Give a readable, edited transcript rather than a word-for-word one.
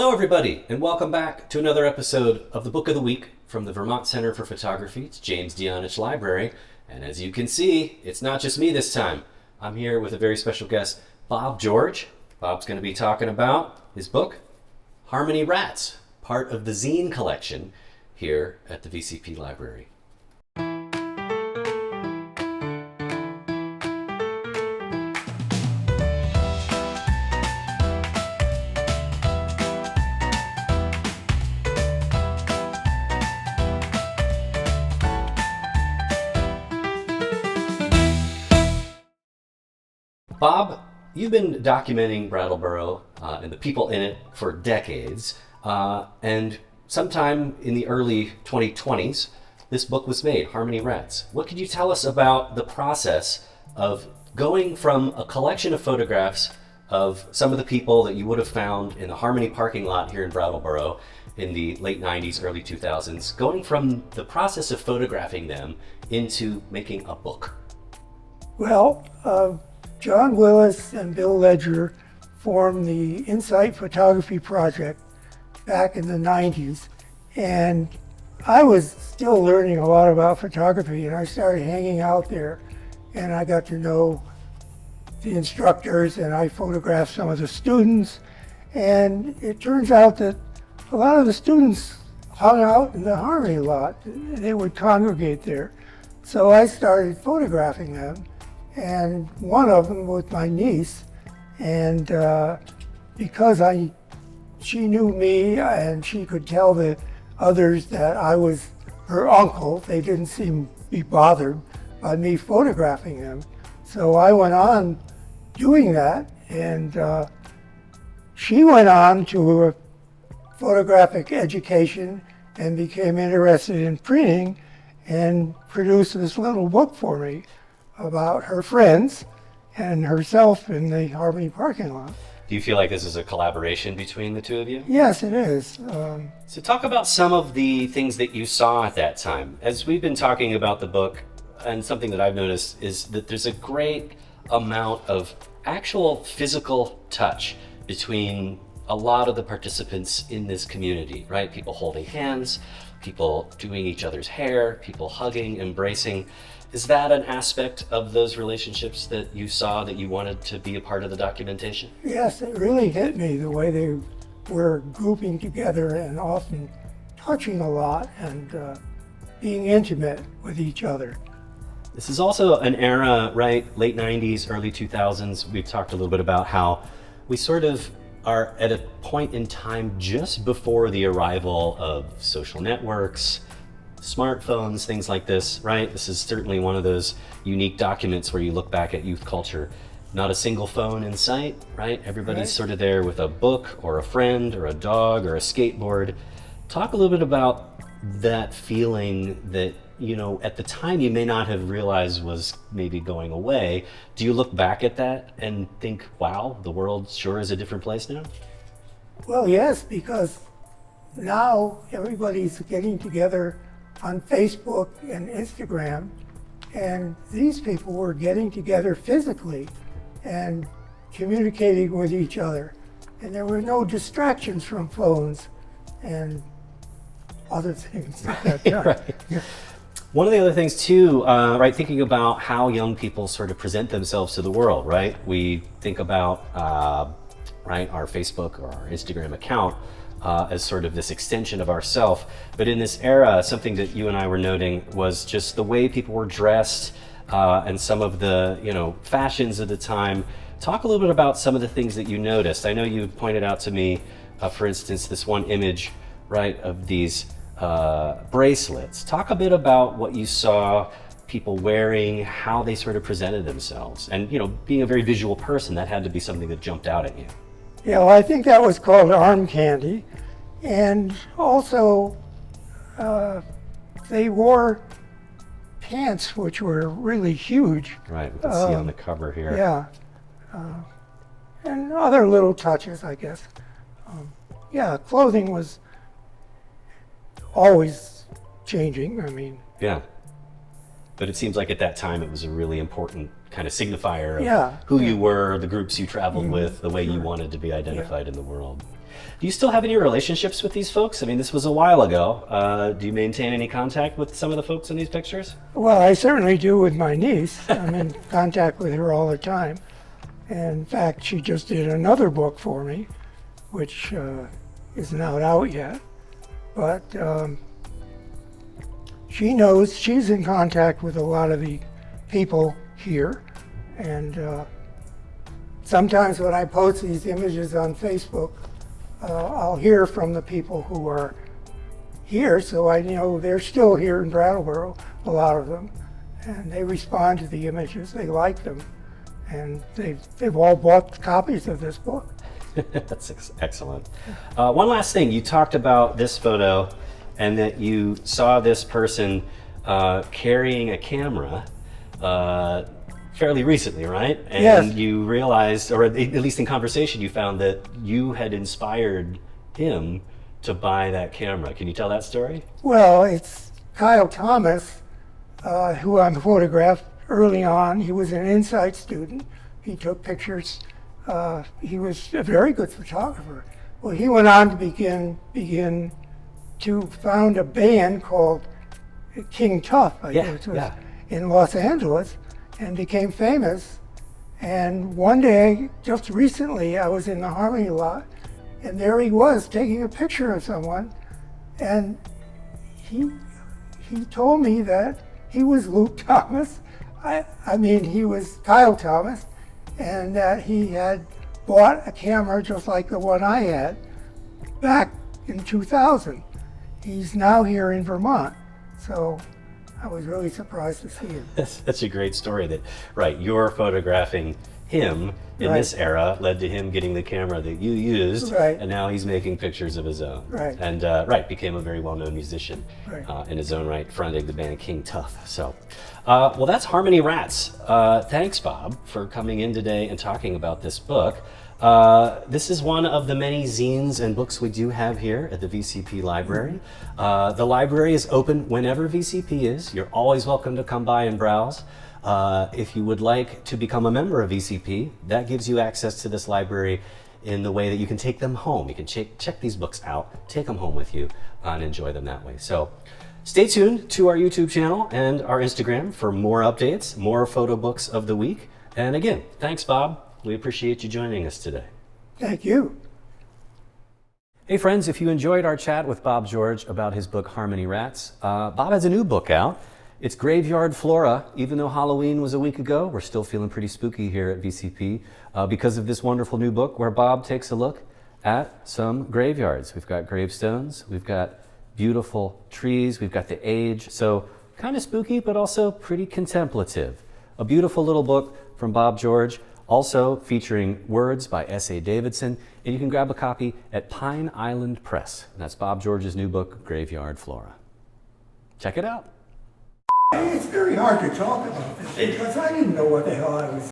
Hello everybody, and welcome back to another episode of the Book of the Week from the Vermont Center for Photography. It's James Dionich Library, and as you can see, it's not just me this time. I'm here with a very special guest, Bob George. Bob's going to be talking about his book, Harmony Rats, part of the zine collection here at the VCP Library. Bob, you've been documenting Brattleboro and the people in it for decades, and sometime in the early 2020s, this book was made, Harmony Rats. What could you tell us about the process of going from a collection of photographs of some of the people that you would have found in the Harmony parking lot here in Brattleboro in the late 90s, early 2000s, going from the process of photographing them into making a book? Well, John Willis and Bill Ledger formed the Insight Photography Project back in the 90s, and I was still learning a lot about photography, and I started hanging out there, and I got to know the instructors, and I photographed some of the students, and it turns out that a lot of the students hung out in the Harmony lot. They would congregate there. So I started photographing them, and one of them was my niece, and because she knew me and she could tell the others that I was her uncle, they didn't seem to be bothered by me photographing them. So I went on doing that, and she went on to a photographic education and became interested in printing and produced this little book for me about her friends and herself in the Harmony parking lot. Do you feel like this is a collaboration between the two of you? Yes, it is. So talk about some of the things that you saw at that time. As we've been talking about the book, and something that I've noticed is that there's a great amount of actual physical touch between a lot of the participants in this community, right? People holding hands, people doing each other's hair, people hugging, embracing. Is that an aspect of those relationships that you saw that you wanted to be a part of the documentation? Yes, it really hit me the way they were grouping together and often touching a lot and being intimate with each other. This is also an era, right? Late 90s, early 2000s. We've talked a little bit about how we sort of are at a point in time just before the arrival of social networks, smartphones, things like this, right? This is certainly one of those unique documents where you look back at youth culture. Not a single phone in sight, right? Everybody's sort of there with a book or a friend or a dog or a skateboard. Talk a little bit about that feeling that, you know, at the time you may not have realized was maybe going away. Do you look back at that and think, wow, the world sure is a different place now? Well, yes, because now everybody's getting together on Facebook and Instagram, and these people were getting together physically and communicating with each other, and there were no distractions from phones and other things at that time. Right. Yeah. One of the other things too, right, thinking about how young people sort of present themselves to the world, right? We think about, right, our Facebook or our Instagram account as sort of this extension of ourself. But in this era, something that you and I were noting was just the way people were dressed and some of the, you know, fashions of the time. Talk a little bit about some of the things that you noticed. I know you pointed out to me, for instance, this one image, right, of these bracelets. Talk a bit about what you saw people wearing, how they sort of presented themselves. And, you know, being a very visual person, that had to be something that jumped out at you. Yeah, well, I think that was called arm candy. And also, they wore pants which were really huge. Right, we can see on the cover here. Yeah. And other little touches, I guess. Yeah, clothing was always changing. I mean. Yeah. But it seems like at that time it was a really important kind of signifier of Yeah, who yeah. you were, the groups you traveled with, the way you Sure. wanted to be identified in the world. Do you still have any relationships with these folks? I mean, this was a while ago. Do you maintain any contact with some of the folks in these pictures? Well, I certainly do with my niece. I'm in contact with her all the time. And in fact, she just did another book for me, which is not out yet. But she knows, she's in contact with a lot of the people here. And sometimes when I post these images on Facebook, I'll hear from the people who are here, so I know they're still here in Brattleboro, a lot of them, and they respond to the images, they like them, and they've all bought copies of this book. That's excellent. One last thing, you talked about this photo and that you saw this person carrying a camera fairly recently, right? And yes. You realized, or at least in conversation, you found that you had inspired him to buy that camera. Can you tell that story? Well, it's Kyle Thomas, who I photographed early on. He was an Insight student. He took pictures. He was a very good photographer. Well, he went on to begin to found a band called King Tuff, I guess it was, in Los Angeles, and became famous. And one day, just recently, I was in the Harmony lot, and there he was taking a picture of someone, and he told me that he was Luke Thomas. I mean, he was Kyle Thomas, and that he had bought a camera just like the one I had back in 2000. He's now here in Vermont, so I was really surprised to see him. That's a great story that, right, you're photographing him in this era led to him getting the camera that you used, and now he's making pictures of his own. And became a very well-known musician in his own right, fronting the band King Tuff. So, well, that's Harmony Rats. Thanks, Bob, for coming in today and talking about this book. This is one of the many zines and books we do have here at the VCP library. The library is open whenever VCP is. You're always welcome to come by and browse. If you would like to become a member of VCP, that gives you access to this library in the way that you can take them home. You can check these books out, take them home with you, and enjoy them that way. So stay tuned to our YouTube channel and our Instagram for more updates, more photo books of the week. And again, thanks, Bob. We appreciate you joining us today. Thank you. Hey friends, if you enjoyed our chat with Bob George about his book Harmony Rats, Bob has a new book out. It's Graveyard Flora. Even though Halloween was a week ago, we're still feeling pretty spooky here at VCP because of this wonderful new book where Bob takes a look at some graveyards. We've got gravestones, we've got beautiful trees, we've got the age, so kind of spooky but also pretty contemplative. A beautiful little book from Bob George, also featuring words by S.A. Davidson, and you can grab a copy at Pine Island Press. And that's Bob George's new book, Graveyard Flora. Check it out. It's very hard to talk about this because I didn't know what the hell I was